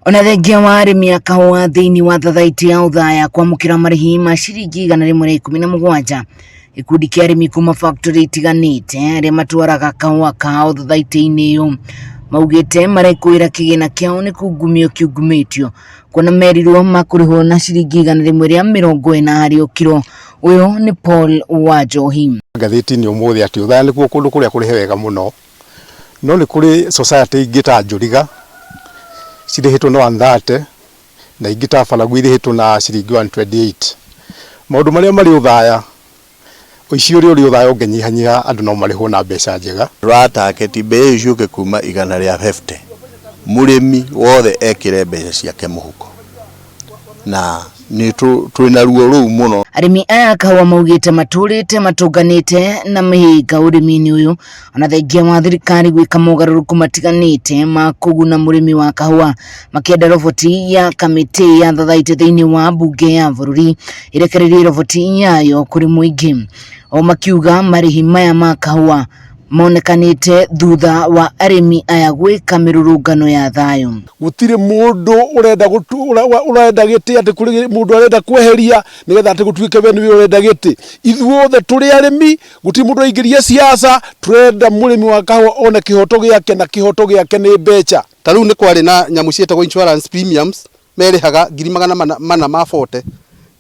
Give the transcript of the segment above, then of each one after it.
Ona thengia wa Arimi a kahua thĩinĩ wa thothaite ya Othaya kwamũkĩra marihi ma ciringi 117. Ikundi kia Arimi kuuma factory itiganĩte arĩa matwaraga kahua kao thothaite-inĩ ĩyo maugĩte marekuĩra kĩgĩna kĩao nĩ kungumio kiungumĩtio kuona merirwo makũrĩhwo na ciringi 140 harĩ o kiro. Ũyũ nĩ Paul wa Njohi. Ngathĩti-inĩ ũmũthĩ atĩ Othaya nĩkuo kũndũ kũrĩa kũrĩhe wega mũno, no nĩ kũrĩ society ingĩ ta njũriga cirĩhĩtwo na 130 na ingĩ ta balagu irĩhĩtwo na ciringi 128. Maũndũ marĩa marĩ Othaya ũici ũrĩ Othaya ũngĩnyihanyiha andũ no marĩhwo na mbeca njega. Tũrataketi mbei icuke kuma 150 murimi wothe ekĩre mbeca ciake mũhuko na nĩ twĩna ruo rũu mũno. Arimi aya kahua maugĩte matũrĩte matũnganĩte na mĩhĩnga ũrĩmi-inĩ ũyũ ona thengia wa thirikari gwĩka mogarũrũku matiganĩte ma kũguna mũrĩmi wa kahua, makĩenda roboti ya kamĩtĩ ya thothaite thĩinĩ wa mbunge ya bũrũri irekererie roboti yayo kũrĩ mũingĩ. O makiuga marihi maya ma kahua monekanĩte thutha wa arĩmi aya gwĩka mĩrũrũngano ya thayũ. Gũtirĩ mũndũ ũrenda gĩtĩ atĩ kũrĩ mũndũ arenda kweheria nĩgetha atĩ gũtuĩke we nĩwe ũrenda gĩtĩ. Ithuothe tũrĩ arĩmi, gũtirĩ mũndũ aingĩria siasa, turenda mũrĩmi wa kahua one kĩhoto gĩake na kĩhoto gĩake nĩ mbeca. Ta rĩu nĩ kwarĩ na nyamũ ciĩtagwo insurance premiums merĩhaga 440.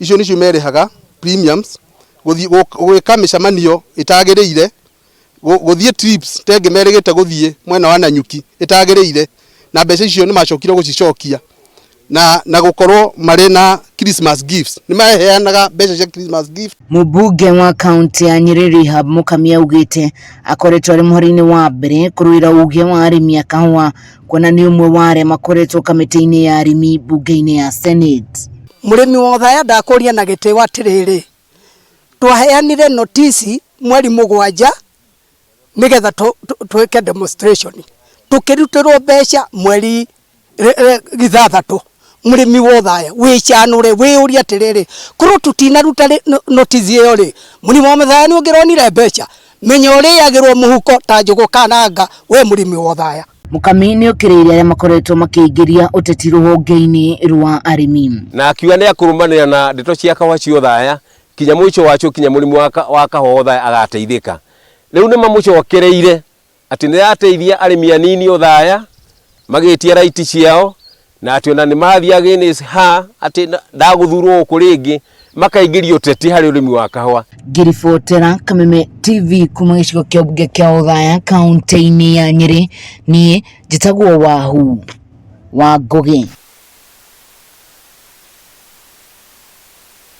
Icio nĩcio merĩhaga premiums gwĩka mĩcemanio ĩtagĩrĩire, gũthiĩ trips tenge merĩgĩte gũthiĩ mwena wa Nanyuki ĩtagĩrĩire, na mbeca icio nĩ macokire gũcicokia na gũkorwo marĩ na Christmas gifts, nĩ maheanaga mbeca cia Christmas gift. Mũmbunge wa kaunti ya Nyeri Kameme augĩte akoretwo arĩ mũhari-inĩ wa mbere kũrũĩra uge wa arĩmi a kahua kuona nĩ ũmwe wa arĩa makoretwo kamĩtĩ-inĩ ya arĩmi mbunge-inĩ ya Senate. Mũrĩmi wa Othaya ndakũria na gĩtĩ wa tirĩrĩ, twaheanire notice mweri 7 nigetha tweke demonstration, tukirutĩrwo mbeca mweri 6. Mũrĩmi wa Othaya wĩcanũre wĩũria atĩrĩrĩ, kũrũ tutinaruta notice ĩyo rĩ, mũrĩmi wa Othaya nĩ ũngĩronire mbeca, menya ũrĩagĩrwo mũhuko ta njũgũ kananga we mũrĩmi wa Othaya. Mũkami nĩ ũkĩrĩire arĩa makoretwo makĩingĩria ũteti rũhonge-inĩ rwa arĩmi na akiuga nĩ akũrũmanĩra na ndeto cia kahua cia Othaya kinya mũico wacio kinya mũrĩmi wa kahua Othaya agateithĩka. Rĩu nĩ mamũcokereire atĩ nĩ yateithia arĩmi anini Othaya magĩtia raiti ciao na atĩ ona nĩ mathiĩ against ha atĩ ndagũthurwo kũrĩngĩ makaingĩria ũteti harĩ ũrĩmi wa kahua. Ngĩribotera Kameme TV kuma gĩcigo kĩa mbunge kĩa Othaya kaunti-inĩ ya Nyeri, niĩ njĩtagwo Wahu wa Ngũgĩ.